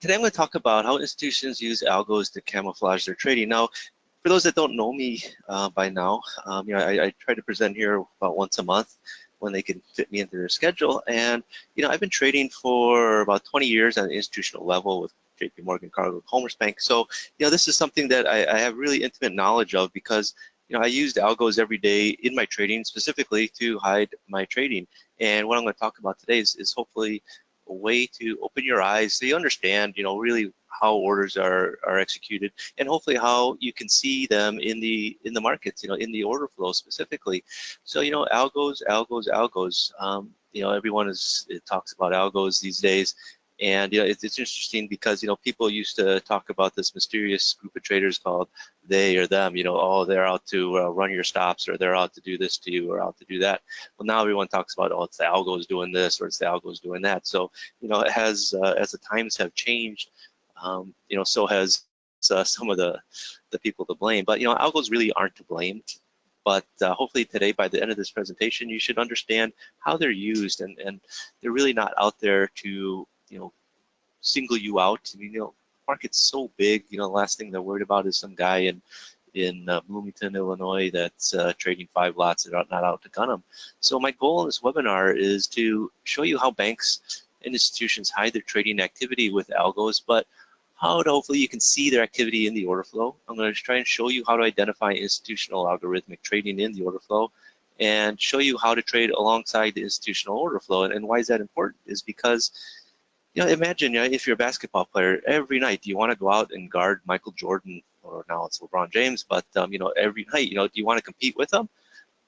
Today I'm going to talk about how institutions use algos to camouflage their trading. Now, for those that don't know me by now, I try to present here about once a month when they can fit me into their schedule. And I've been trading for about 20 years at an institutional level with JP Morgan, Cargill, Commerce Bank. So this is something that I have really intimate knowledge of because I used algos every day in my trading, specifically to hide my trading. And what I'm going to talk about today is hopefully a way to open your eyes so you understand, really how orders are executed, and hopefully how you can see them in the markets, in the order flow specifically. So algos. Everyone talks about algos these days, and it's interesting because people used to talk about this mysterious group of traders called they or them. Oh, they're out to run your stops, or they're out to do this to you, or out to do that. Well, now everyone talks about, oh, it's the algos doing this, or it's the algos doing that. So it has as the times have changed, so has some of the people to blame. But algos really aren't to blame. But hopefully today, by the end of this presentation, you should understand how they're used, and they're really not out there to single you out. I mean, market's so big. The last thing they're worried about is some guy in Bloomington, Illinois, that's trading 5 lots that are not out to gun them. So my goal in this webinar is to show you how banks and institutions hide their trading activity with algos, but how to hopefully you can see their activity in the order flow. I'm going to try and show you how to identify institutional algorithmic trading in the order flow, and show you how to trade alongside the institutional order flow. And why is that important is because imagine if you're a basketball player, every night do you want to go out and guard Michael Jordan, or now it's LeBron James, but every night, do you want to compete with him,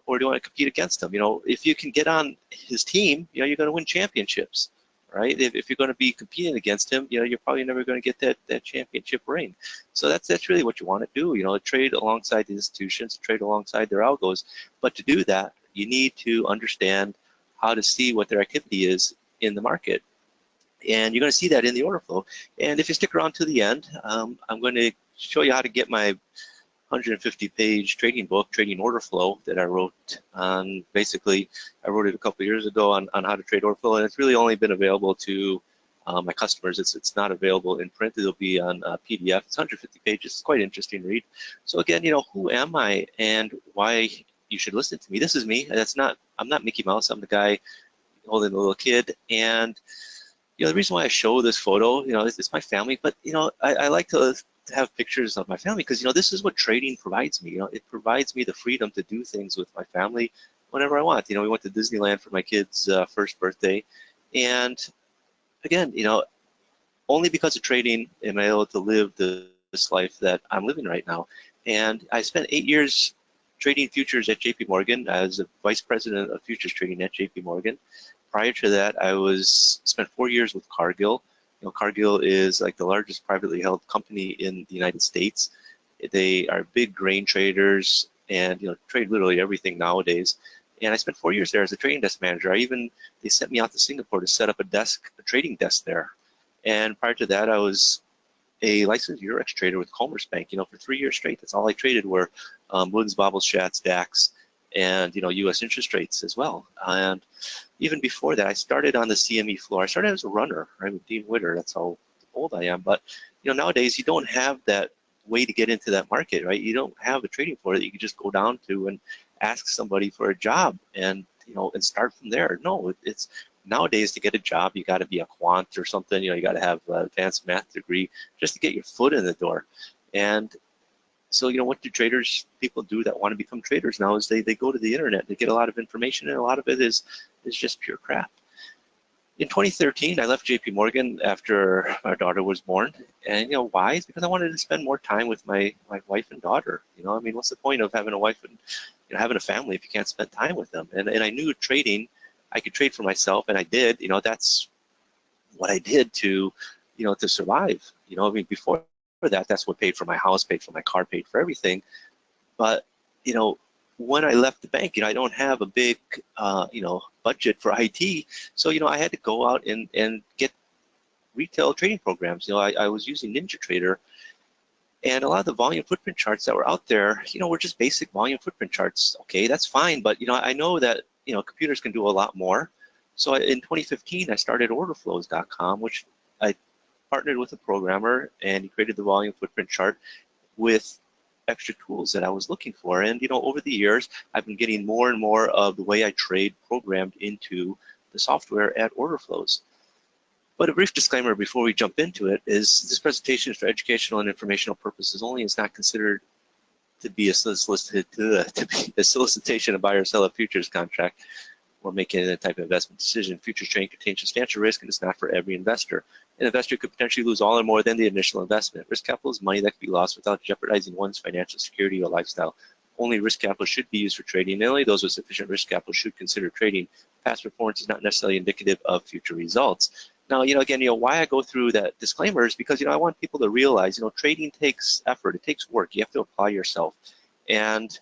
or do you want to compete against him? If you can get on his team, you're going to win championships, right? If you're going to be competing against him, you're probably never going to get that championship ring. So that's really what you want to do, trade alongside the institutions, trade alongside their algos. But to do that, you need to understand how to see what their activity is in the market. And you're going to see that in the order flow. And if you stick around to the end, I'm going to show you how to get my 150-page trading book, Trading Order Flow, that I wrote on. Basically, I wrote it a couple years ago on how to trade order flow, and it's really only been available to my customers. It's not available in print. It'll be on PDF. It's 150 pages. It's quite interesting to read. So again, who am I and why you should listen to me? This is me. I'm not Mickey Mouse. I'm the guy holding a little kid. And the reason why I show this photo, it's my family, but I like to have pictures of my family because this is what trading provides me. It provides me the freedom to do things with my family whenever I want. We went to Disneyland for my kid's first birthday, and again, only because of trading am I able to live this life that I'm living right now. And I spent 8 years trading futures at JP Morgan as a vice president of futures trading at JP Morgan. Prior to that, I spent 4 years with Cargill. Cargill is like the largest privately held company in the United States. They are big grain traders and trade literally everything nowadays. And I spent 4 years there as a trading desk manager. They sent me out to Singapore to set up a trading desk there. And prior to that, I was a licensed Eurex trader with Commerce Bank. For 3 years straight, that's all I traded were Woods, Bobbles, Schatz, DAX, and U.S. interest rates as well. And even before that, I started on the CME floor. I started as a runner, right, with Dean Witter. That's how old I am. But nowadays you don't have that way to get into that market, right? You don't have a trading floor that you can just go down to and ask somebody for a job and and start from there. No, it's nowadays to get a job you got to be a quant or something. You got to have an advanced math degree just to get your foot in the door. And so, what do people do that want to become traders now is they go to the internet, they get a lot of information, and a lot of it is just pure crap. In 2013, I left JP Morgan after our daughter was born. And why? It's because I wanted to spend more time with my wife and daughter. I mean, what's the point of having a wife and having a family if you can't spend time with them? And I knew trading, I could trade for myself, and I did. That's what I did to survive. I mean, before that, that's what paid for my house, paid for my car, paid for everything. But when I left the bank, I don't have a big budget for IT, so I had to go out and get retail trading programs. I was using NinjaTrader, and a lot of the volume footprint charts that were out there, were just basic volume footprint charts. Okay, that's fine, but I know that computers can do a lot more. So in 2015, I started orderflows.com, which partnered with a programmer, and he created the volume footprint chart with extra tools that I was looking for. And over the years, I've been getting more and more of the way I trade programmed into the software at order flows. But a brief disclaimer before we jump into it is this presentation is for educational and informational purposes only. It's not considered to be a solicitation to buy or sell a futures contract or making any type of investment decision. Futures trading contains substantial risk, and it's not for every investor. An investor could potentially lose all or more than the initial investment. Risk capital is money that can be lost without jeopardizing one's financial security or lifestyle. Only risk capital should be used for trading, and only those with sufficient risk capital should consider trading. Past performance is not necessarily indicative of future results. Now, again, why I go through that disclaimer is because, I want people to realize, trading takes effort, it takes work. You have to apply yourself. And,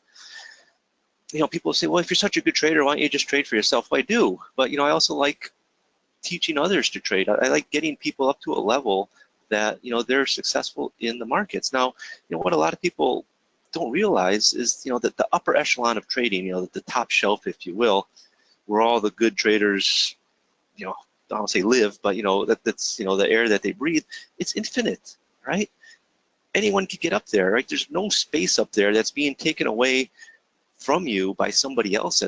people say, well, if you're such a good trader, why don't you just trade for yourself? Well, I do, but, I also like teaching others to trade. I like getting people up to a level that, they're successful in the markets. Now, what a lot of people don't realize is, that the upper echelon of trading, the top shelf, if you will, where all the good traders, I don't say live, but that's the air that they breathe. It's infinite, right? Anyone can get up there, right? There's no space up there that's being taken away from you by somebody else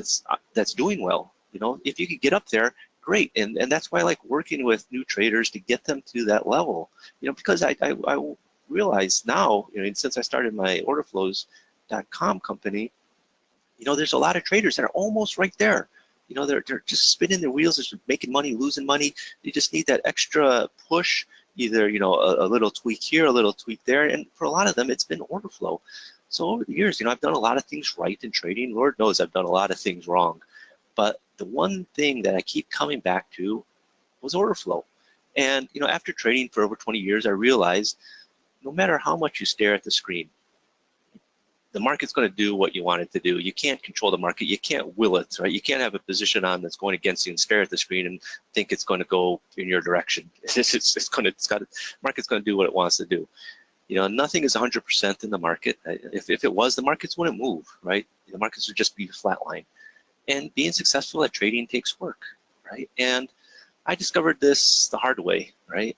that's doing well. If you could get up there, great. And that's why I like working with new traders to get them to that level. Because I realize now, since I started my orderflows.com company, there's a lot of traders that are almost right there. They're just spinning their wheels, just making money, losing money. You just need that extra push, either, a little tweak here, a little tweak there. And for a lot of them, it's been order flow. So over the years, I've done a lot of things right in trading. Lord knows I've done a lot of things wrong. But the one thing that I keep coming back to was order flow. And, after trading for over 20 years, I realized no matter how much you stare at the screen, the market's going to do what you want it to do. You can't control the market. You can't will it, right? You can't have a position on that's going against you and stare at the screen and think it's going to go in your direction. Market's going to do what it wants to do. Nothing is 100% in the market. If it was, the markets wouldn't move, right? The markets would just be flatline. And being successful at trading takes work, right? And I discovered this the hard way, right?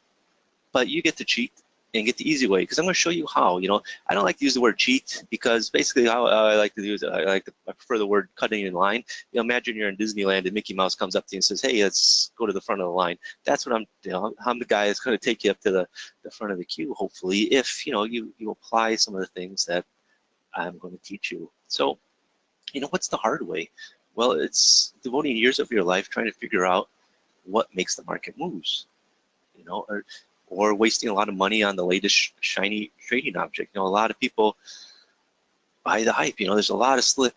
But you get to cheat and get the easy way, because I'm going to show you how. I don't like to use the word cheat, because basically how I like to use it, I prefer the word cutting in line. Imagine you're in Disneyland and Mickey Mouse comes up to you and says, hey, let's go to the front of the line. That's what I'm the guy that's going to take you up to the front of the queue, hopefully, if you apply some of the things that I'm going to teach you. So, what's the hard way? Well, it's devoting years of your life trying to figure out what makes the market moves, or wasting a lot of money on the latest shiny trading object. A lot of people buy the hype. There's a lot of slip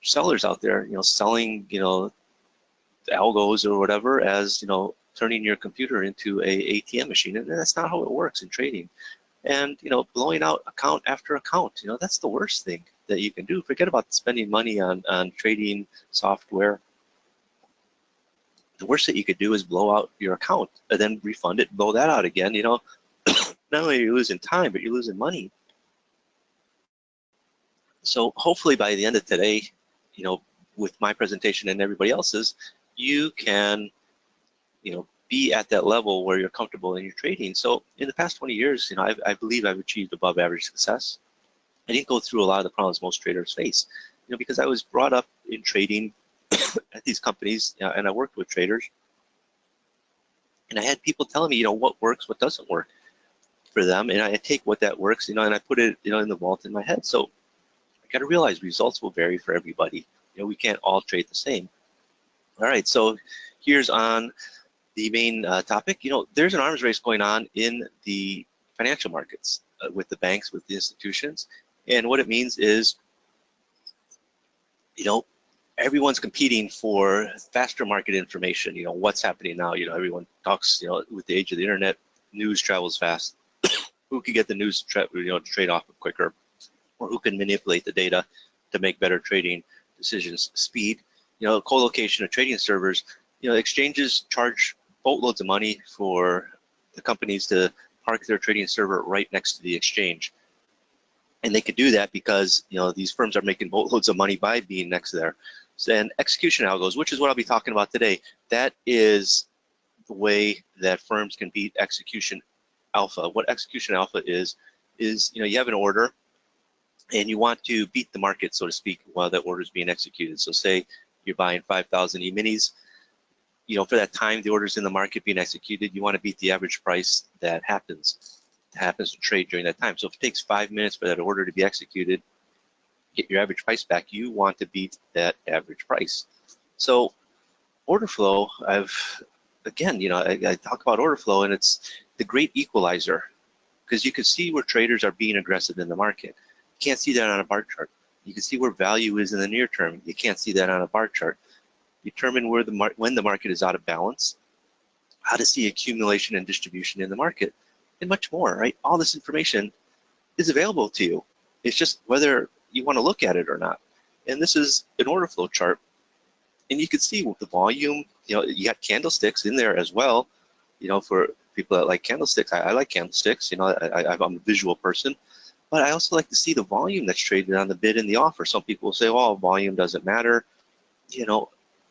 sellers out there, selling, algos or whatever as, turning your computer into a ATM machine. And that's not how it works in trading. And, blowing out account after account, that's the worst thing that you can do. Forget about spending money on trading software. The worst that you could do is blow out your account and then refund it, blow that out again. Not only are you losing time, but you're losing money. So hopefully by the end of today, with my presentation and everybody else's, you can, be at that level where you're comfortable in your trading. So in the past 20 years, I believe I've achieved above average success. I didn't go through a lot of the problems most traders face, because I was brought up in trading at these companies, and I worked with traders, and I had people telling me, what works, what doesn't work for them, and I take what that works, and I put it, in the vault in my head. So I got to realize results will vary for everybody. We can't all trade the same. All right, so here's on the main topic. There's an arms race going on in the financial markets with the banks, with the institutions, and what it means is, everyone's competing for faster market information. What's happening now. Everyone talks. With the age of the internet, news travels fast. Who can get the news to trade off quicker, or who can manipulate the data to make better trading decisions? Speed. Co-location of trading servers. Exchanges charge boatloads of money for the companies to park their trading server right next to the exchange. And they could do that because these firms are making boatloads of money by being next to there. And execution algos, which is what I'll be talking about today, that is the way that firms can beat execution alpha. What execution alpha is you have an order and you want to beat the market, so to speak, while that order is being executed. So say you're buying 5,000 E-minis, for that time the order's in the market being executed, you want to beat the average price that happens to trade during that time. So if it takes 5 minutes for that order to be executed, get your average price back, you want to beat that average price. So order flow, I talk about order flow, and it's the great equalizer, because you can see where traders are being aggressive in the market. You can't see that on a bar chart. You can see where value is in the near term. You can't see that on a bar chart. Determine when the market is out of balance, how to see accumulation and distribution in the market, and much more, right? All this information is available to you. It's just whether you want to look at it or not. And this is an order flow chart. And you can see with the volume, you got candlesticks in there as well. For people that like candlesticks, I like candlesticks. I'm a visual person. But I also like to see the volume that's traded on the bid and the offer. Some people will say, oh, volume doesn't matter.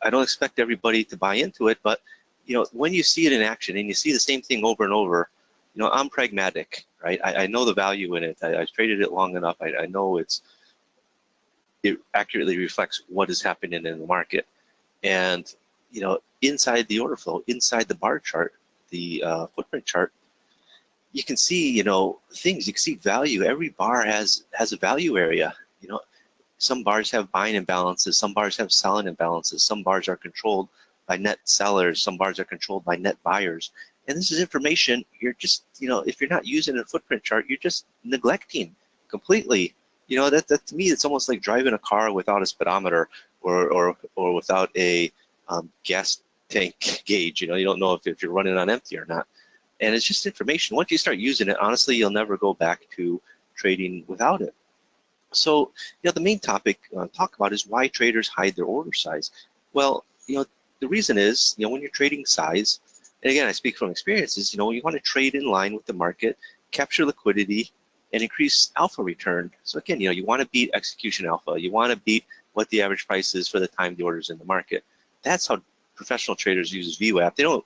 I don't expect everybody to buy into it, but when you see it in action and you see the same thing over and over, I'm pragmatic, right? I know the value in it. I've traded it long enough. I know it accurately reflects what is happening in the market. And inside the order flow, inside the bar chart, the footprint chart, you can see things. You can see value. Every bar has a value area. Some bars have buying imbalances, some bars have selling imbalances, some bars are controlled by net sellers, some bars are controlled by net buyers. And this is information you're just, if you're not using a footprint chart, you're just neglecting completely. That to me, it's almost like driving a car without a speedometer or without a gas tank gauge. You don't know if you're running on empty or not. And it's just information. Once you start using it, honestly, you'll never go back to trading without it. So, the main topic talk about is why traders hide their order size. Well, the reason is, when you're trading size, and again, I speak from experiences, you want to trade in line with the market, capture liquidity, and increase alpha return. So again, you want to beat execution alpha. You want to beat what the average price is for the time the order's in the market. That's how professional traders use VLap. They don't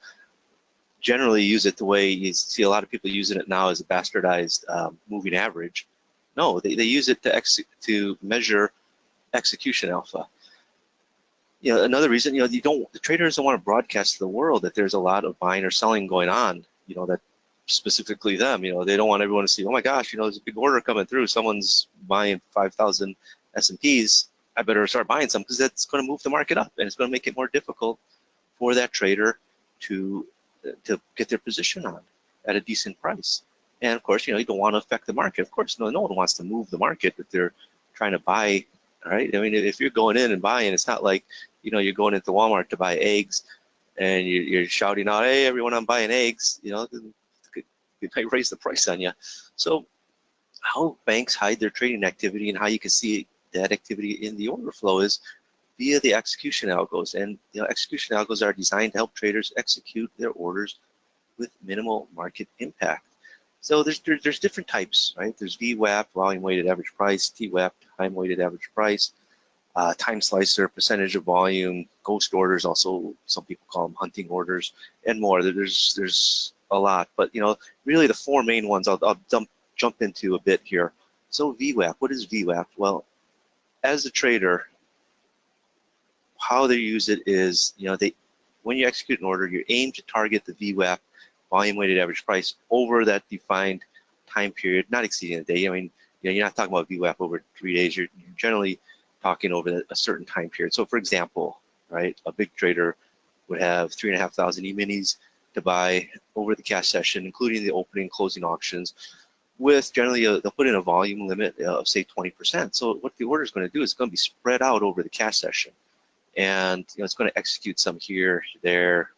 generally use it the way you see a lot of people using it now as a bastardized moving average. No, they use it to measure execution alpha. Another reason, the traders don't want to broadcast to the world that there's a lot of buying or selling going on, that specifically them, they don't want everyone to see, oh my gosh, there's a big order coming through, someone's buying 5,000 S&Ps, I better start buying some, because that's going to move the market up, and it's going to make it more difficult for that trader to get their position on at a decent price. And of course, you don't want to affect the market. Of course, no one wants to move the market if they're trying to buy, right? I mean, if you're going in and buying, it's not like, you're going into Walmart to buy eggs and you're shouting out, hey, everyone, I'm buying eggs. They might raise the price on you. So how banks hide their trading activity and how you can see that activity in the order flow is via the execution algos. And execution algos are designed to help traders execute their orders with minimal market impact. So there's different types, right? There's VWAP, volume weighted average price, TWAP, time weighted average price, time slicer, percentage of volume, ghost orders, also some people call them hunting orders, and more. There's a lot, but really the four main ones I'll jump into a bit here. So VWAP, what is VWAP? Well, as a trader, how they use it is, when you execute an order, you aim to target the VWAP, volume weighted average price, over that defined time period, not exceeding a day. I mean, you're not talking about VWAP over 3 days. You're generally talking over a certain time period. So for example, right, a big trader would have 3,500 E-minis to buy over the cash session, including the opening and closing auctions, with generally they'll put in a volume limit of say 20%. So what the order is going to do is it's going to be spread out over the cash session, and it's going to execute some here, there,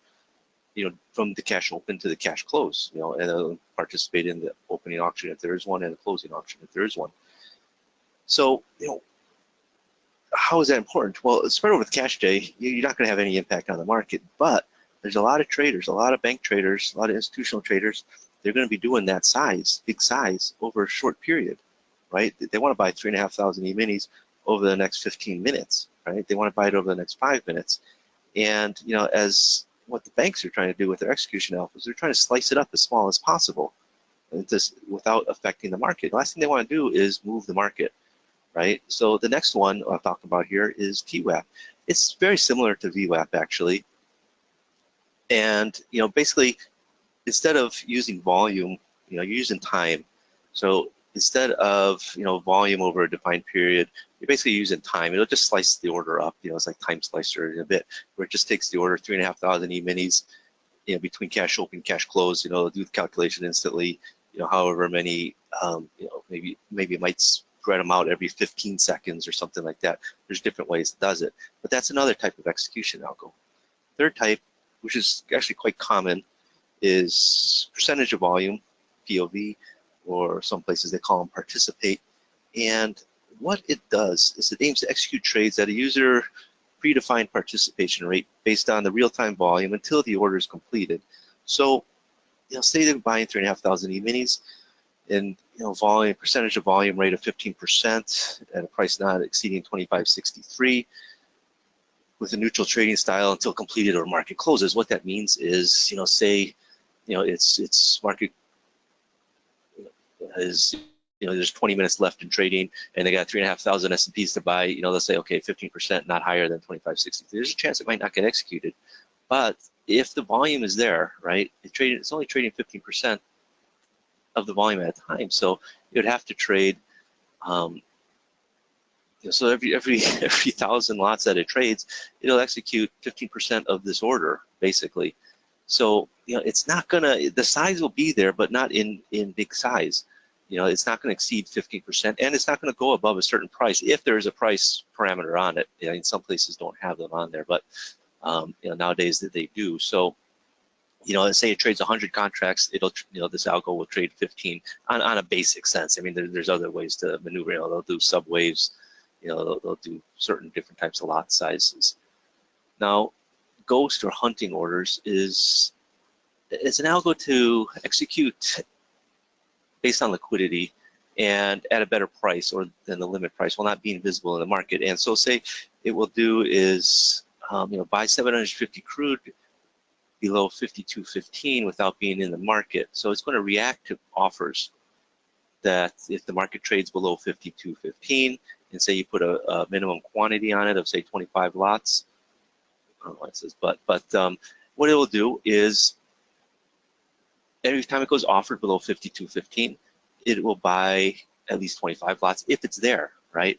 from the cash open to the cash close, and it'll participate in the opening auction if there is one, and the closing auction if there is one. So how is that important? Well, spread over the cash day, you're not going to have any impact on the market, but there's a lot of traders, a lot of bank traders, a lot of institutional traders, they're going to be doing that size, big size, over a short period, right? They want to buy 3,500 E-minis over the next 15 minutes, right? They want to buy it over the next 5 minutes. And, as what the banks are trying to do with their execution alphas, they're trying to slice it up as small as possible. without affecting the market. The last thing they want to do is move the market, right? So the next one I'll talk about here is VLap. It's very similar to VLap actually, and basically instead of using volume, you're using time. So instead of volume over a defined period, you're basically using time. It'll just slice the order up. It's like time slicer in a bit, where it just takes the order 3,500 E-minis, between cash open, cash close. It'll do the calculation instantly. However many, maybe it might spread them out every 15 seconds or something like that. There's different ways it does it, but that's another type of execution algo. Third type, which is actually quite common, is percentage of volume, POV, or some places they call them participate. And what it does is it aims to execute trades at a user predefined participation rate based on the real-time volume until the order is completed. So, say they're buying 3,500 E-minis, and volume, percentage of volume rate of 15% at a price not exceeding 25.63 with a neutral trading style until completed or market closes. What that means is, say, it's market is, there's 20 minutes left in trading, and they got 3,500 S&Ps to buy. They'll say, okay, 15%, not higher than 25.63. There's a chance it might not get executed, but if the volume is there, right? It's only trading 15% of the volume at a time, so you'd have to trade. So every 1,000 lots that it trades, it'll execute 15% of this order, basically. So it's not gonna, the size will be there, but not in big size. It's not going to exceed 15%, and it's not going to go above a certain price if there is a price parameter on it. In some places don't have them on there, but nowadays that they do. So let's say it trades 100 contracts, it'll this algo will trade 15 on a basic sense. I mean, there's other ways to maneuver. They'll do subwaves. They'll do certain different types of lot sizes. Now, ghost or hunting orders is an algo to execute based on liquidity and at a better price or than the limit price while not being visible in the market. And so say it will do is buy 750 crude below 52.15 without being in the market. So it's going to react to offers that if the market trades below 52.15 and say you put a minimum quantity on it of say 25 lots, I don't know what it says, but what it will do is every time it goes offered below 52.15, it will buy at least 25 lots if it's there, right?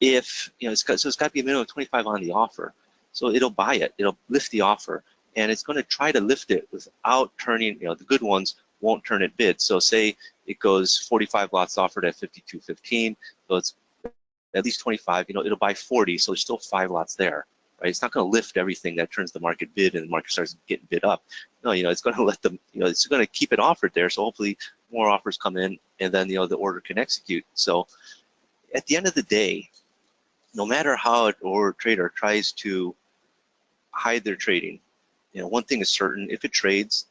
If so it's got to be a minimum of 25 on the offer. So it'll buy it, it'll lift the offer, and it's going to try to lift it without turning. The good ones won't turn it bid. So say it goes 45 lots offered at 52.15, so it's at least 25. It'll buy 40, so there's still 5 lots there. Right? It's not going to lift everything that turns the market bid and the market starts getting bid up. No, it's going to let them, it's going to keep it offered there. So hopefully more offers come in, and then the order can execute. So at the end of the day, no matter how an order trader tries to hide their trading, one thing is certain: if it trades,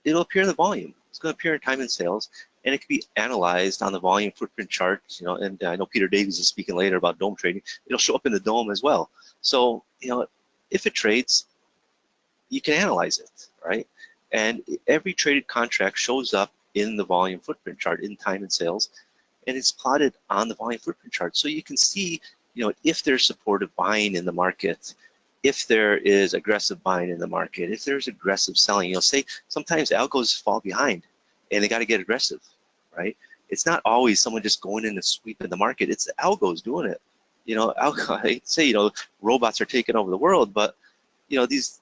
it'll appear in the volume. It's going to appear in time and sales, and it can be analyzed on the volume footprint chart. And I know Peter Davies is speaking later about dome trading. It'll show up in the dome as well. So if it trades, you can analyze it, right? And every traded contract shows up in the volume footprint chart in time and sales, and it's plotted on the volume footprint chart. So you can see, if there's supportive buying in the market, if there is aggressive buying in the market, if there's aggressive selling. Say sometimes algos fall behind and they got to get aggressive, right? It's not always someone just going in and sweeping the market. It's the algos doing it. I say, robots are taking over the world, but these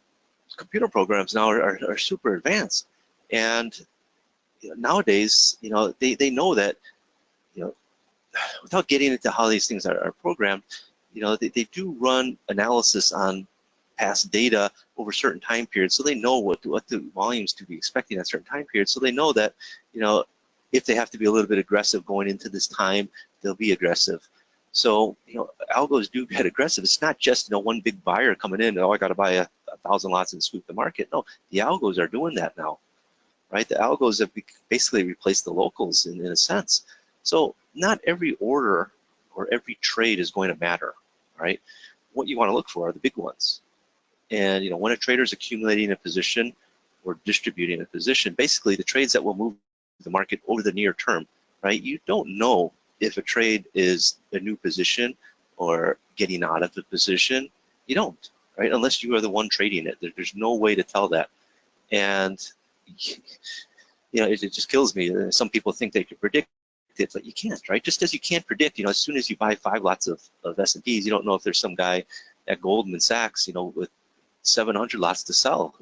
computer programs now are super advanced, and nowadays, they know that, without getting into how these things are programmed, they do run analysis on past data over certain time periods, so they know what the volumes to be expecting at certain time periods. So they know that, if they have to be a little bit aggressive going into this time, they'll be aggressive. So, algos do get aggressive. It's not just, one big buyer coming in, I got to buy 1,000 lots and sweep the market. No, the algos are doing that now, right? The algos have basically replaced the locals in a sense. So not every order or every trade is going to matter, right? What you want to look for are the big ones. And, when a trader is accumulating a position or distributing a position, basically the trades that will move the market over the near term, right? You don't know if a trade is a new position or getting out of the position. You don't, right? Unless you are the one trading it. There's no way to tell that. And it just kills me. Some people think they can predict it, but you can't, right? Just as you can't predict, as soon as you buy 5 lots of S&Ps, you don't know if there's some guy at Goldman Sachs, with 700 lots to sell,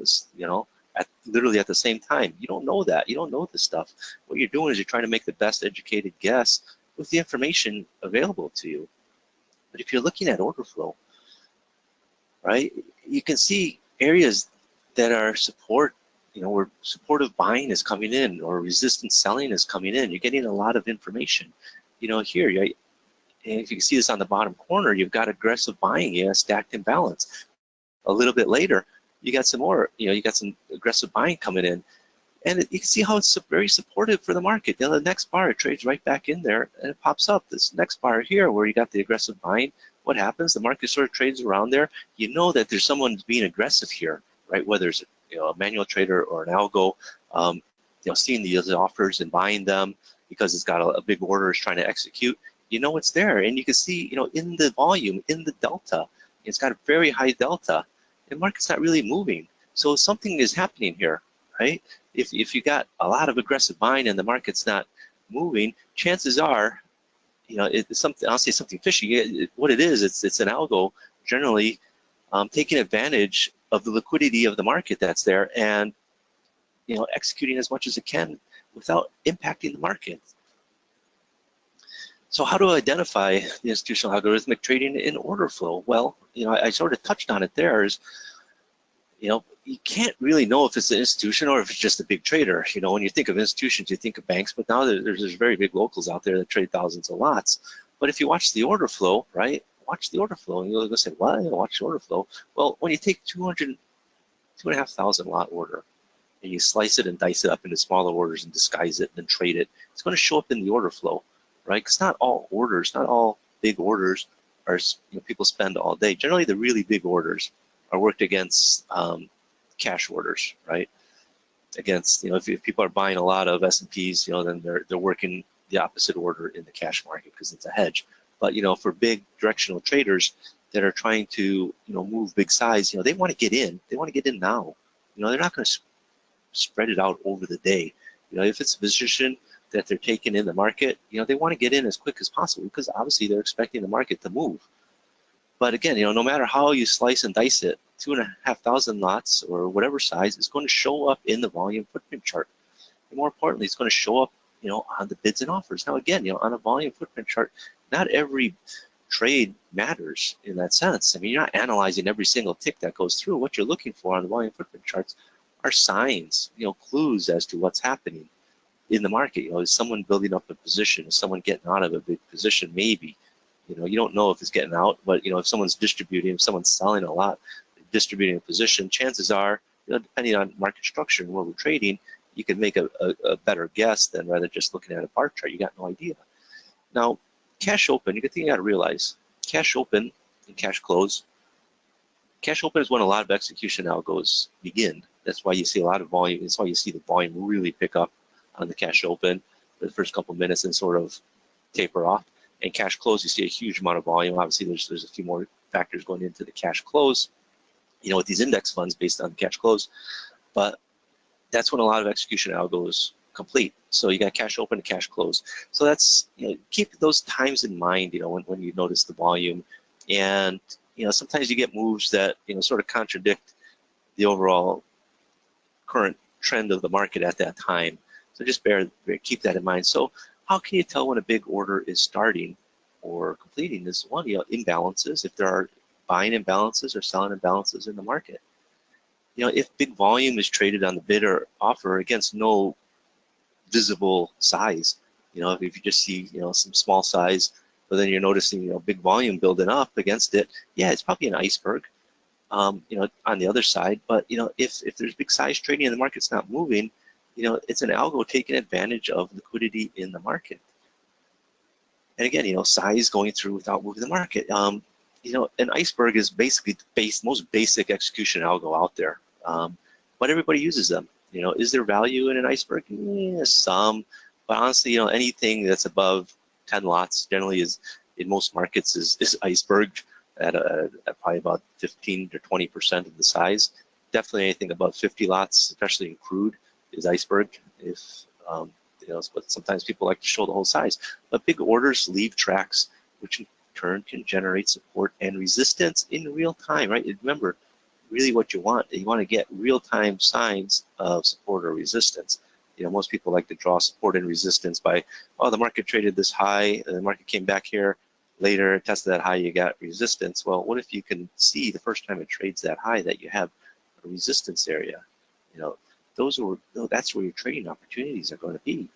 literally at the same time. You don't know that. You don't know this stuff. What you're doing is you're trying to make the best educated guess with the information available to you. But if you're looking at order flow, right, you can see areas that are support, where supportive buying is coming in or resistance selling is coming in. You're getting a lot of information. Here, and if you can see this on the bottom corner, you've got aggressive buying, stacked imbalance. A little bit later, you got some more, you got some aggressive buying coming in. And you can see how it's very supportive for the market. The next bar, it trades right back in there and it pops up. This next bar here where you got the aggressive buying, what happens? The market sort of trades around there. You know that there's someone being aggressive here, right? Whether it's a manual trader or an algo, seeing these offers and buying them because it's got a big order is trying to execute. It's there, and you can see, in the volume, in the delta, it's got a very high delta. The market's not really moving, so something is happening here, right? If you got a lot of aggressive buying and the market's not moving, chances are, it's something. I'll say something fishy. What it is, it's an algo generally taking advantage of the liquidity of the market that's there and executing as much as it can without impacting the market. So how do I identify the institutional algorithmic trading in order flow? Well, I sort of touched on it there. You can't really know if it's an institution or if it's just a big trader. When you think of institutions, you think of banks, but now there's very big locals out there that trade thousands of lots. But if you watch the order flow, right? Watch the order flow, and you'll go say, "What? Watch the order flow." Well, when you take 2,500 lot order, and you slice it and dice it up into smaller orders and disguise it and then trade it, it's going to show up in the order flow, right? Because not all orders, not all big orders are people spend all day. Generally, the really big orders are worked against cash orders, right? Against if people are buying a lot of S&Ps, then they're working the opposite order in the cash market because it's a hedge. But for big directional traders that are trying to move big size, they want to get in. They want to get in now. They're not going to spread it out over the day. If it's a position that they're taking in the market, they want to get in as quick as possible because obviously they're expecting the market to move. But again, no matter how you slice and dice it, 2,500 lots or whatever size is going to show up in the volume footprint chart. And more importantly, it's going to show up, on the bids and offers. Now again, on a volume footprint chart, not every trade matters in that sense. I mean, you're not analyzing every single tick that goes through. What you're looking for on the volume footprint charts are signs, clues as to what's happening in the market. Is someone building up a position? Is someone getting out of a big position? Maybe. You don't know if it's getting out, but if someone's distributing, if someone's selling a lot, distributing a position, chances are, depending on market structure and where we're trading, you can make a better guess than rather just looking at a bar chart. You got no idea. Now, cash open, you got to realize, cash open and cash close. Cash open is when a lot of execution algos begin. That's why you see a lot of volume. That's why you see the volume really pick up on the cash open for the first couple of minutes and sort of taper off. And cash close, you see a huge amount of volume. Obviously, there's a few more factors going into the cash close, with these index funds based on cash close. But that's when a lot of execution algos complete. So you got cash open and cash close. So that's, keep those times in mind, when you notice the volume. And, sometimes you get moves that, sort of contradict the overall current trend of the market at that time. So just keep that in mind. So how can you tell when a big order is starting or completing? Is one, imbalances, if there are buying imbalances or selling imbalances in the market. If big volume is traded on the bid or offer against no visible size, if you just see, some small size, but then you're noticing, big volume building up against it, yeah, it's probably an iceberg, on the other side. But, if there's big size trading and the market's not moving, it's an algo taking advantage of liquidity in the market. And again, size going through without moving the market. An iceberg is basically the most basic execution algo out there, but everybody uses them. You know, is there value in an iceberg? Yeah, some, but honestly, you know, anything that's above 10 lots generally is, in most markets, is iceberg at probably about 15 to 20% of the size. Definitely anything above 50 lots, especially in crude, is iceberg. If you know, but sometimes people like to show the whole size. But big orders leave tracks, which in turn can generate support and resistance in real time, right? Remember, really what you want to get real-time signs of support or resistance. You know, most people like to draw support and resistance by, oh, the market traded this high, and the market came back here later, tested that high, you got resistance. Well, what if you can see the first time it trades that high that you have a resistance area? You know, that's where your trading opportunities are going to be,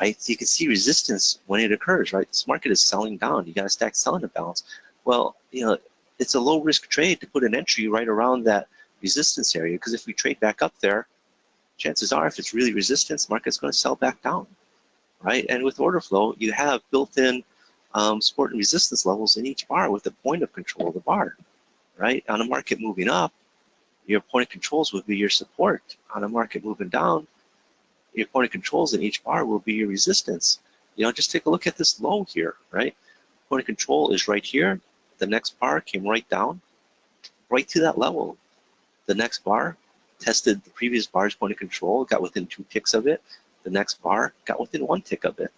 right? So you can see resistance when it occurs, right? This market is selling down. You got to stack selling imbalance. Well, you know, it's a low risk trade to put an entry right around that resistance area, because if we trade back up there, chances are if it's really resistance, market's going to sell back down, right? And with order flow, you have built-in support and resistance levels in each bar with the point of control of the bar, right? On a market moving up, your point of controls would be your support. On a market moving down, your point of controls in each bar will be your resistance. You know, just take a look at this low here, right? Point of control is right here. The next bar came right down, right to that level. The next bar tested the previous bar's point of control, got within 2 ticks of it. The next bar got within 1 tick of it,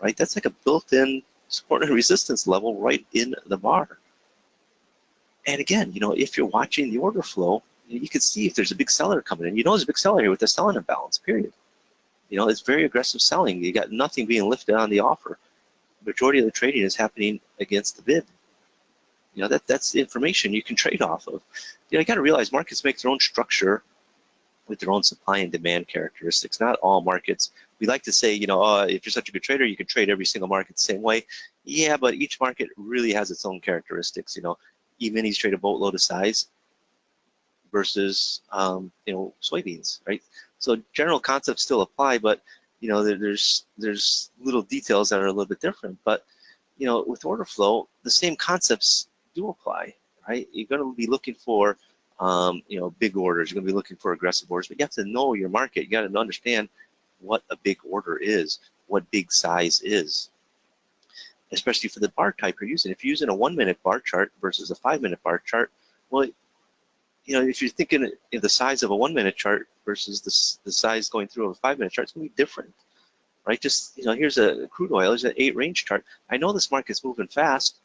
right? That's like a built-in support and resistance level right in the bar. And again, you know, if you're watching the order flow, you can see if there's a big seller coming in. You know there's a big seller here with the selling imbalance, period. You know, it's very aggressive selling. You got nothing being lifted on the offer. The majority of the trading is happening against the bid. You know, that's the information you can trade off of. You know, you got to realize markets make their own structure with their own supply and demand characteristics. Not all markets. We like to say, you know, oh, if you're such a good trader, you can trade every single market the same way. Yeah, but each market really has its own characteristics. You know, E-minis trade a boatload of size versus, you know, soybeans, right? So general concepts still apply, but you know, there's little details that are a little bit different. But you know, with order flow, the same concepts do apply, right? You're going to be looking for, you know, big orders. You're going to be looking for aggressive orders, but you have to know your market. You got to understand what a big order is, what big size is, especially for the bar type you're using. If you're using a 1-minute bar chart versus a 5-minute bar chart, well, you know, if you're thinking of the size of a 1-minute chart versus the size going through of a 5-minute chart, it's going to be different, right? Just, you know, here's a crude oil, here's an 8-range chart. I know this market's moving fast.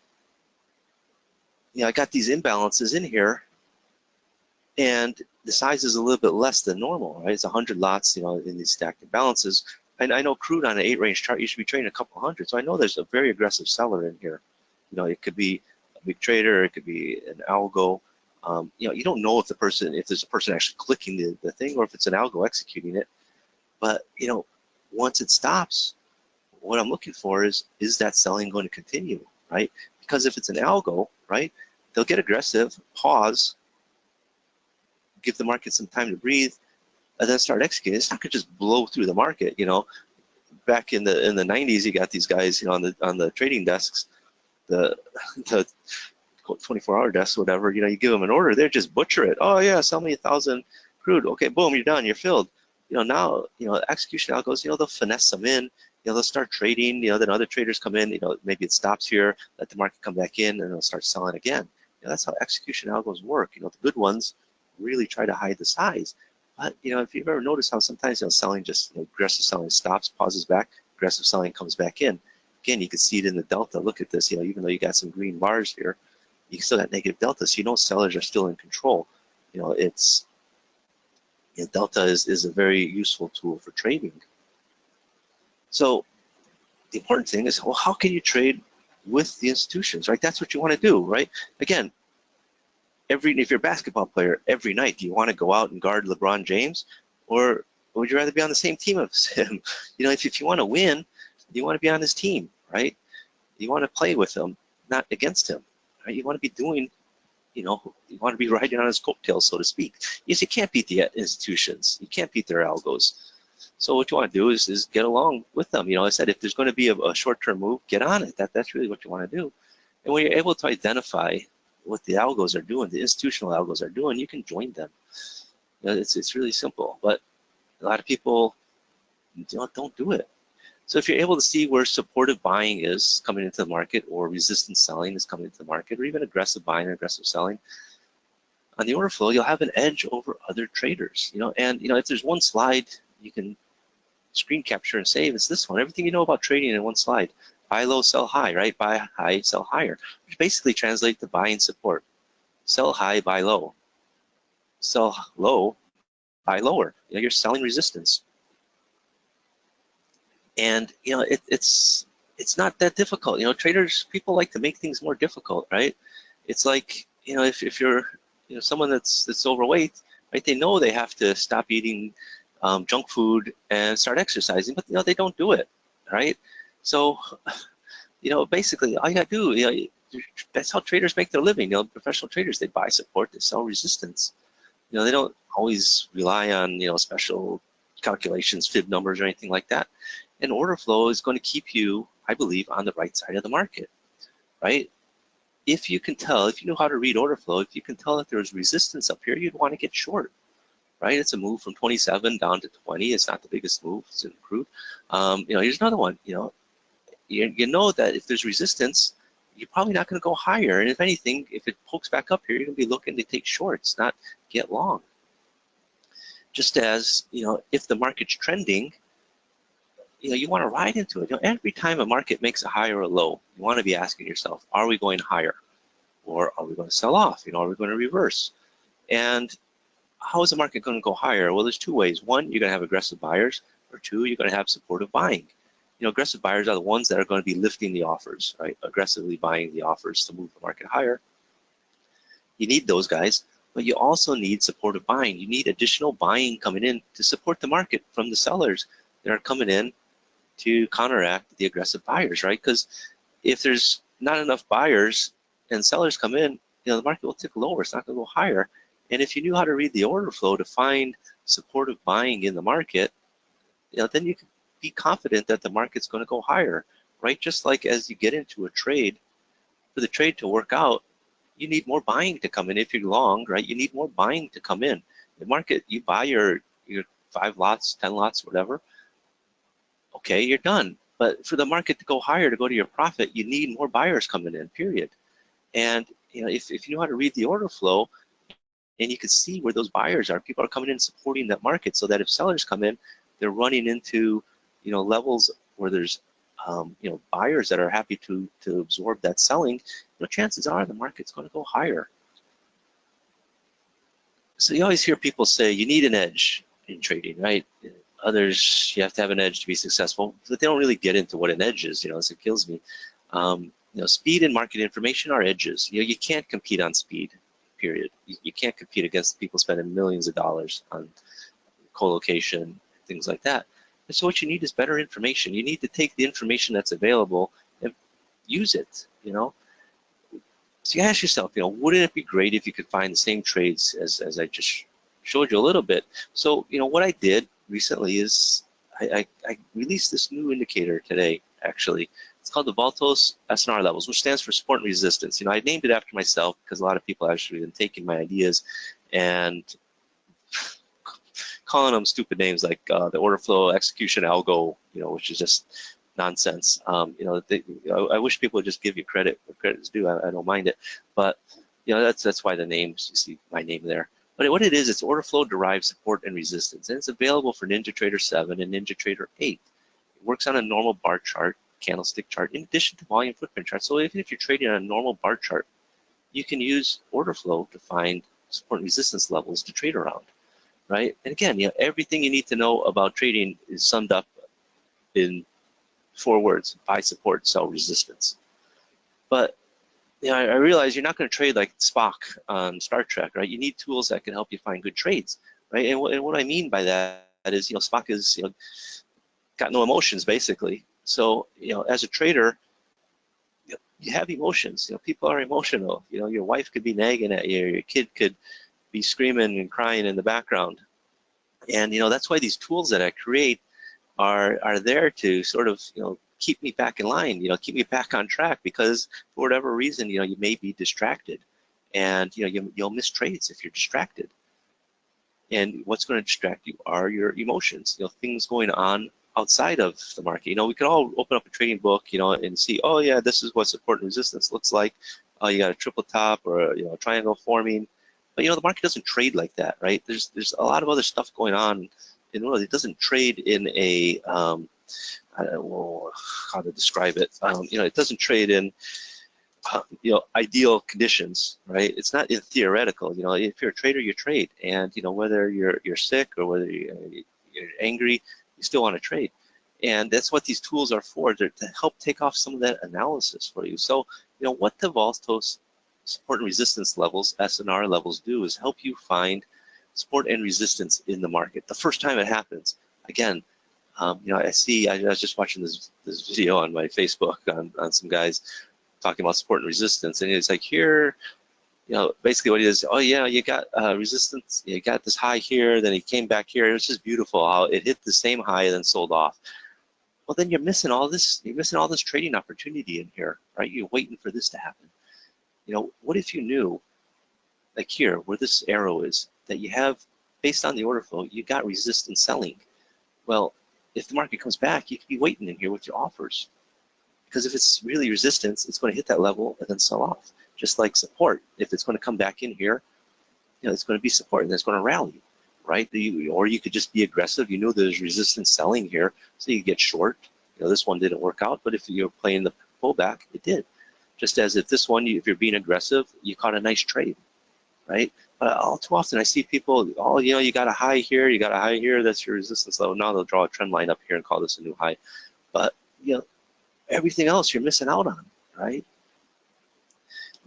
You know, I got these imbalances in here, and the size is a little bit less than normal, right? It's 100 lots, you know, in these stacked imbalances. And I know crude on an 8-range chart, you should be trading a couple hundred. So I know there's a very aggressive seller in here. You know, it could be a big trader, it could be an algo. You know, you don't know if there's a person actually clicking the thing, or if it's an algo executing it. But you know, once it stops, what I'm looking for is that selling going to continue, right? Because if it's an algo, right, they'll get aggressive, pause, give the market some time to breathe, and then start executing. It's not going to just blow through the market. You know, back in the 90s, you got these guys, you know, on the trading desks, the 24-hour desks, whatever. You know, you give them an order, they just butcher it. Oh yeah, sell me 1,000 crude. Okay, boom, you're done, you're filled. You know, now, you know, execution algos, you know, they'll finesse them in. You know, they'll start trading. You know, then other traders come in. You know, maybe it stops here, let the market come back in, and it'll start selling again. You know, that's how execution algos work. You know, the good ones really try to hide the size. But you know, if you've ever noticed how sometimes, you know, selling just, you know, aggressive selling stops, pauses back, aggressive selling comes back in. Again, you can see it in the delta. Look at this. You know, even though you got some green bars here, you still got negative delta. So you know, sellers are still in control. You know, it's, you know, delta is a very useful tool for trading. So the important thing is, well, how can you trade with the institutions, right? That's what you want to do, right? Again, if you're a basketball player, every night, do you want to go out and guard LeBron James, or would you rather be on the same team as him? You know, if you want to win, you want to be on his team, right? You want to play with him, not against him, right? You want to be doing, you know, you want to be riding on his coattails, so to speak. Yes, you can't beat the institutions. You can't beat their algos. So what you want to do is get along with them. You know, I said, if there's going to be a short-term move, get on it. That's really what you want to do. And when you're able to identify what the algos are doing, the institutional algos are doing, you can join them. You know, it's really simple, but a lot of people don't do it. So if you're able to see where supportive buying is coming into the market, or resistance selling is coming into the market, or even aggressive buying or aggressive selling, on the order flow, you'll have an edge over other traders. And if there's one slide you can screen capture and save, it's this one. Everything you know about trading in one slide. Buy low, sell high, right? Buy high, sell higher, which basically translates to buy and support. Sell high, buy low. Sell low, buy lower. You're selling resistance. And it's not that difficult. Traders, people like to make things more difficult, right? It's like, if you're someone that's overweight, right? They know they have to stop eating junk food and start exercising, but they don't do it, right? So basically all you gotta do, that's how traders make their living. Professional traders, they buy support, they sell resistance. They don't always rely on special calculations, fib numbers, or anything like that. And order flow is going to keep you, I believe, on the right side of the market, right? If you can tell, if you know how to read order flow, if you can tell that there's resistance up here, you'd want to get short, right? It's a move from 27 down to 20. It's not the biggest move. It's in crude. Here's another one. You know that if there's resistance, you're probably not going to go higher. And if anything, if it pokes back up here, you're going to be looking to take shorts, not get long. Just as if the market's trending, you want to ride into it. Every time a market makes a high or a low, you want to be asking yourself, are we going higher, or are we going to sell off? Are we going to reverse? And how is the market going to go higher? Well, there's two ways. One, you're going to have aggressive buyers, or two, you're going to have supportive buying. Aggressive buyers are the ones that are going to be lifting the offers, right? Aggressively buying the offers to move the market higher. You need those guys, but you also need supportive buying. You need additional buying coming in to support the market from the sellers that are coming in to counteract the aggressive buyers, right? Because if there's not enough buyers and sellers come in, the market will tick lower. It's not going to go higher. And if you knew how to read the order flow to find supportive buying in the market, then you can be confident that the market's going to go higher, right? Just like as you get into a trade, for the trade to work out, you need more buying to come in. If you're long, right, you need more buying to come in. The market, you buy your 5 lots, 10 lots, whatever, okay, you're done. But for the market to go higher, to go to your profit, you need more buyers coming in, period. And if you know how to read the order flow, and you can see where those buyers are, people are coming in supporting that market, so that if sellers come in, they're running into levels where there's buyers that are happy to absorb that selling, chances are the market's going to go higher. So you always hear people say you need an edge in trading, right? Others, you have to have an edge to be successful, but they don't really get into what an edge is. So it kills me. Speed and market information are edges. You can't compete on speed, period. You can't compete against people spending millions of dollars on co-location, things like that. And so what you need is better information. You need to take the information that's available and use it. So you ask yourself, wouldn't it be great if you could find the same trades as I just showed you a little bit? So what I did recently is I released this new indicator today, actually. It's called the Valtos SNR levels, which stands for support and resistance. I named it after myself because a lot of people actually have been taking my ideas and calling them stupid names like the order flow execution algo, which is just nonsense. I wish people would just give you credit where credit is due. I don't mind it, but that's why the names, you see my name there. But what it is, it's order flow derived support and resistance, and it's available for NinjaTrader 7 and NinjaTrader 8. It works on a normal bar chart, candlestick chart, in addition to volume footprint chart. So even if you're trading on a normal bar chart, you can use order flow to find support and resistance levels to trade around, right? And again, everything you need to know about trading is summed up in 4 words: buy support, sell resistance. But I realize you're not going to trade like Spock on Star Trek, right? You need tools that can help you find good trades, right? And what I mean by that is, Spock is got no emotions, basically. So as a trader, you have emotions. People are emotional. Your wife could be nagging at you, your kid could be screaming and crying in the background, and that's why these tools that I create are there to sort of keep me back in line, keep me back on track, because for whatever reason, you may be distracted, and you'll miss trades if you're distracted. And what's going to distract you are your emotions, things going on outside of the market. We could all open up a trading book, and see, oh yeah, this is what support and resistance looks like. You got a triple top or a triangle forming. But the market doesn't trade like that, right? There's a lot of other stuff going on in the world. It doesn't trade in a I don't know how to describe it. It doesn't trade in ideal conditions, right? It's not in theoretical. If you're a trader, you trade, and whether you're sick or whether you're angry, you still want to trade. And that's what these tools are for, to help take off some of that analysis for you. So what the Valtos support and resistance levels, SNR levels, do is help you find support and resistance in the market the first time it happens. Again, I was just watching this video on my Facebook on some guys talking about support and resistance, and it's like, here, basically what he is, oh yeah, you got resistance, you got this high here, then he came back here. It was just beautiful how it hit the same high and then sold off. Well, then you're missing all this trading opportunity in here, right? You're waiting for this to happen. What if you knew, like here, where this arrow is, that you have, based on the order flow, you got resistance selling. Well, if the market comes back, you could be waiting in here with your offers. Because if it's really resistance, it's going to hit that level and then sell off. Just like support, if it's going to come back in here, it's going to be support and it's going to rally, right? Or you could just be aggressive. You know there's resistance selling here, so you get short. This one didn't work out, but if you're playing the pullback, it did. Just as if this one, if you're being aggressive, you caught a nice trade, right? But all too often I see people, oh, you got a high here, you got a high here, that's your resistance level. Now they'll draw a trend line up here and call this a new high. But everything else you're missing out on, right?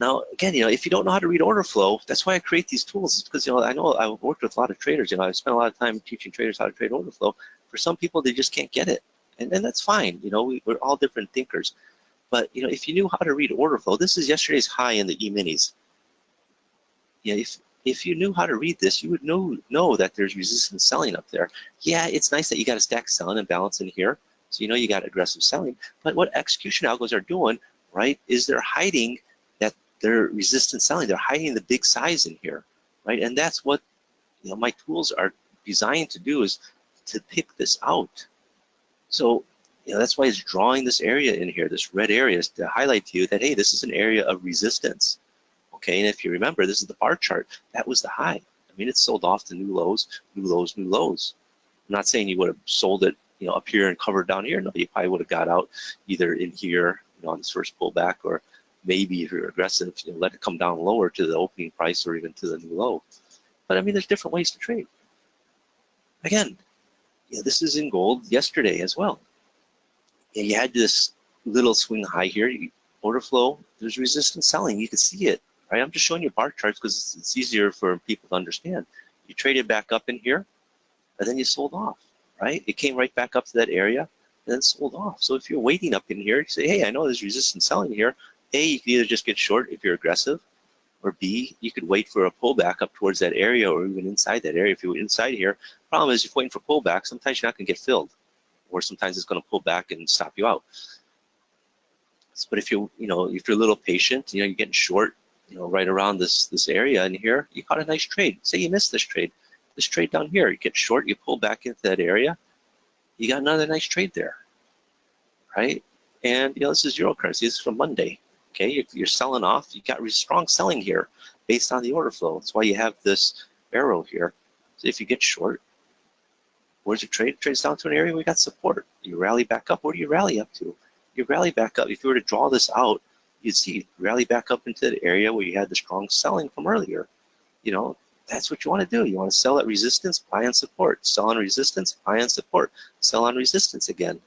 Now, again, if you don't know how to read order flow, that's why I create these tools. It's because, I know I've worked with a lot of traders. I've spent a lot of time teaching traders how to trade order flow. For some people, they just can't get it, and that's fine. We're all different thinkers. But if you knew how to read order flow, this is yesterday's high in the E-minis. If you knew how to read this, you would know that there's resistance selling up there. Yeah, it's nice that you got a stack selling and balance in here. So you got aggressive selling, but what execution algos are doing, right, is they're hiding that they're resistant selling. They're hiding the big size in here, right? And that's what my tools are designed to do, is to pick this out. So that's why it's drawing this area in here, this red area, is to highlight to you that, hey, this is an area of resistance. Okay, and if you remember, this is the bar chart. That was the high. I mean, it sold off to new lows, new lows, new lows. I'm not saying you would have sold it up here and covered down here. No, you probably would have got out either in here, on this first pullback, or maybe if you're aggressive, let it come down lower to the opening price or even to the new low. But I mean, there's different ways to trade. Again, this is in gold yesterday as well. You had this little swing high here, order flow, there's resistance selling, you can see it, right? I'm just showing you bar charts because it's easier for people to understand. You traded back up in here, and then you sold off. Right? It came right back up to that area and then sold off. So if you're waiting up in here, you say, hey, I know there's resistance selling here. A, you can either just get short if you're aggressive, or B, you could wait for a pullback up towards that area or even inside that area. If you're inside here, problem is if you're waiting for pullback, sometimes you're not going to get filled, or sometimes it's going to pull back and stop you out. But if you're a little patient, you're getting short, right around this area in here, you caught a nice trade. Say you missed this trade. This trade down here, you get short, you pull back into that area, you got another nice trade there, right? And this is Euro currency. This is from Monday. Okay, you're selling off. You got strong selling here based on the order flow. That's why you have this arrow here. So if you get short, where's your trade? It trades down to an area where we got support. You rally back up. Where do you rally up to? You rally back up. If you were to draw this out, you'd see rally back up into the area where you had the strong selling from earlier. That's what you want to do. You want to sell at resistance, buy on support. Sell on resistance, buy on support. Sell on resistance again.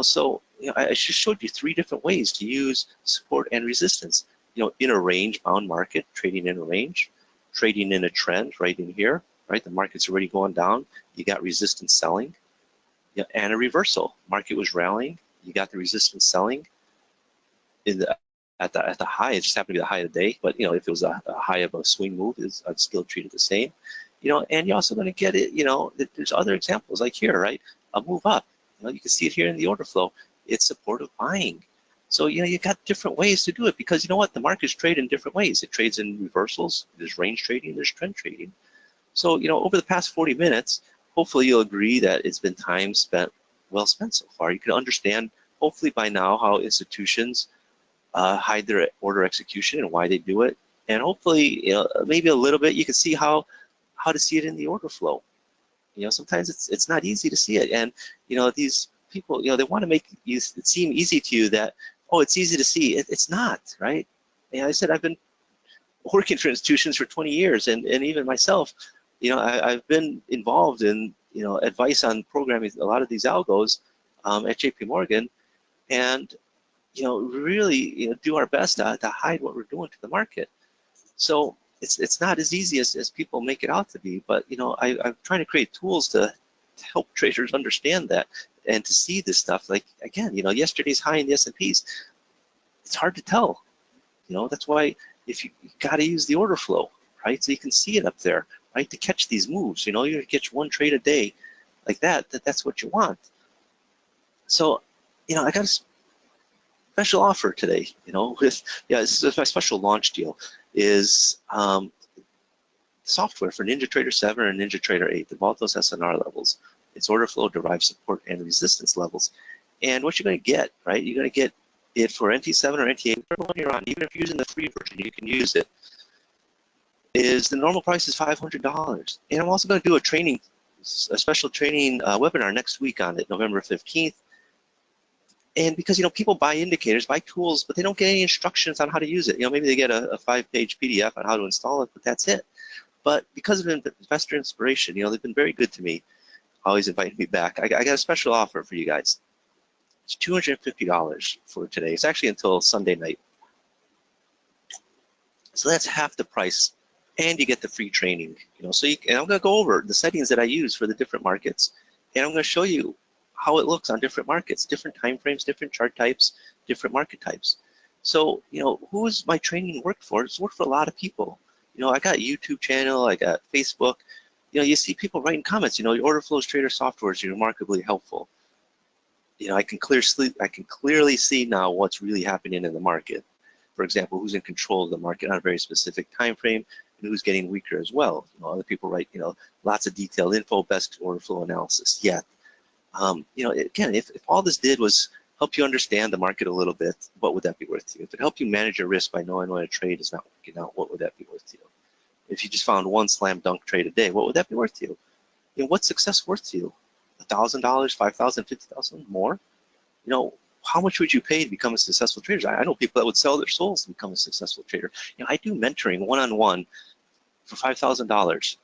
So I just showed you 3 different ways to use support and resistance. In a range-bound market, trading in a range, trading in a trend right in here, right? The market's already going down. You got resistance selling, and a reversal. Market was rallying. You got the resistance selling in the at the high. It just happened to be the high of the day, but if it was a high of a swing move, I'd still treat it the same. And you're also going to get it. There's other examples like here, right? A move up. You can see it here in the order flow. It's supportive buying. So you got different ways to do it, because you know what, the markets trade in different ways. It trades in reversals. There's range trading. There's trend trading. So, over the past 40 minutes, hopefully you'll agree that it's been time spent, well spent so far. You can understand, hopefully by now, how institutions hide their order execution and why they do it. And hopefully, maybe a little bit, you can see how to see it in the order flow. Sometimes it's not easy to see it. And, these people, they want to make it seem easy to you that, oh, it's easy to see. It's not, right? I said, I've been working for institutions for 20 years, and even myself, I've been involved in, advice on programming a lot of these algos at JP Morgan, and, really, do our best to hide what we're doing to the market. So it's not as easy as people make it out to be, but, I'm trying to create tools to help traders understand that and to see this stuff. Like, again, yesterday's high in the S&Ps, it's hard to tell. That's why if you got to use the order flow, right? So you can see it up there, right? To catch these moves, you catch one trade a day like that's what you want. So, I got a special offer today, this is my special launch deal, is software for NinjaTrader 7 and NinjaTrader 8, the Valtos SNR levels. It's order flow, derived support, and resistance levels. And what you're going to get, right? You're going to get it for NT7 or NT8, whatever one you're on. Even if you're using the free version, you can use it. The normal price is $500. And I'm also going to do a special training webinar next week on it, November 15th. And because, people buy indicators, buy tools, but they don't get any instructions on how to use it. Maybe they get a 5-page PDF on how to install it, but that's it. But because of investor inspiration, they've been very good to me, always inviting me back. I got a special offer for you guys. It's $250 for today. It's actually until Sunday night. So that's half the price, and you get the free training. And I'm going to go over the settings that I use for the different markets, and I'm going to show you how it looks on different markets, different time frames, different chart types, different market types. So, who's my training worked for? It's worked for a lot of people. I got a YouTube channel, I got Facebook. You see people writing comments. Your order flows trader software is remarkably helpful. I can clearly see now what's really happening in the market. For example, who's in control of the market on a very specific time frame, and who's getting weaker as well. Other people write, lots of detailed info, best order flow analysis. Yet, again, if all this did was help you understand the market a little bit, what would that be worth to you? If it helped you manage your risk by knowing when a trade is not working out, what would that be worth to you? If you just found one slam dunk trade a day, what would that be worth to you? What's success worth to you? $1,000, $5,000, $50,000 more? How much would you pay to become a successful trader? I know people that would sell their souls to become a successful trader. I do mentoring one-on-one for $5,000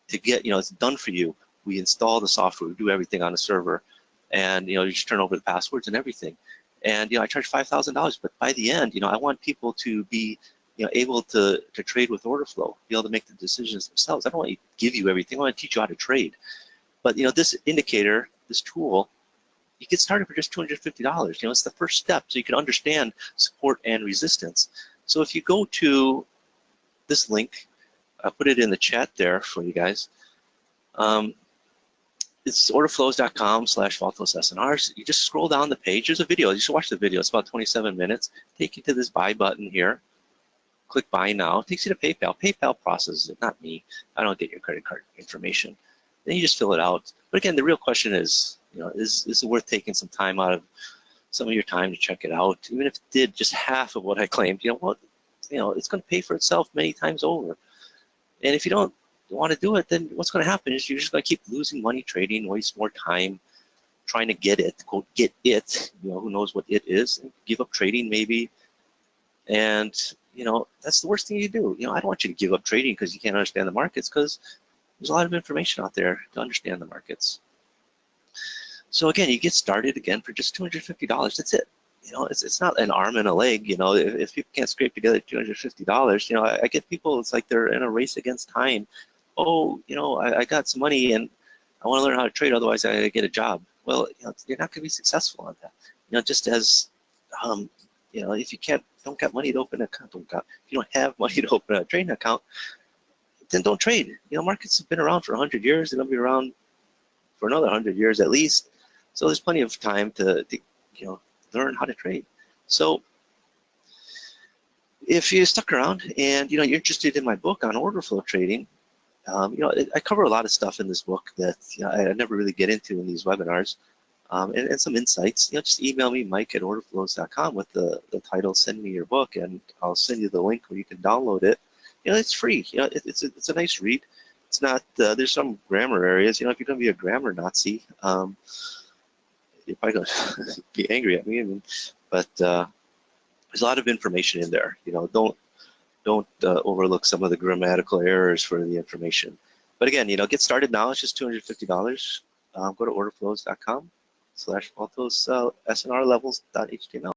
to get, it's done for you. We install the software, we do everything on a server, and you just turn over the passwords and everything. And I charge $5,000, but by the end, I want people to be able to trade with order flow, be able to make the decisions themselves. I don't want to give you everything. I want to teach you how to trade. But this indicator, this tool, you get started for just $250. It's the first step, so you can understand support and resistance. So if you go to this link, I'll put it in the chat there for you guys. It's orderflows.com/ValtosSNRs. You just scroll down the page. There's a video. You should watch the video. It's about 27 minutes. Take you to this buy button here. Click buy now. It takes you to PayPal. PayPal processes it, not me. I don't get your credit card information. Then you just fill it out. But again, the real question is, is it worth taking some time out of some of your time to check it out? Even if it did just half of what I claimed, it's going to pay for itself many times over. And if you don't want to do it, then what's going to happen is you're just going to keep losing money trading, waste more time trying to get it, quote, get it, who knows what it is, and give up trading maybe. And, that's the worst thing you do. I don't want you to give up trading because you can't understand the markets, because there's a lot of information out there to understand the markets. So again, you get started again for just $250. That's it. It's not an arm and a leg. If people can't scrape together $250, I get people, it's like they're in a race against time. Oh, I got some money and I want to learn how to trade, otherwise I get a job. Well, you're not going to be successful on that. Just as, if you don't got money to open an account, if you don't have money to open a trading account, then don't trade. Markets have been around for 100 years. They're going to be around for another 100 years at least. So there's plenty of time to learn how to trade. So if you stuck around and you're interested in my book on order flow trading, You know, I cover a lot of stuff in this book that I never really get into in these webinars, and some insights. You know, just email me, mike@orderflows.com, with the title "Send me your book," and I'll send you the link where you can download it. You know, it's free. You know, it's a nice read. It's not. There's some grammar areas. You know, if you're going to be a grammar Nazi, you're probably going to be angry at me. I mean, but there's a lot of information in there. You know, don't overlook some of the grammatical errors for the information. But again, you know, get started now. It's just $250. Go to orderflows.com/Valtos SNR levels.html.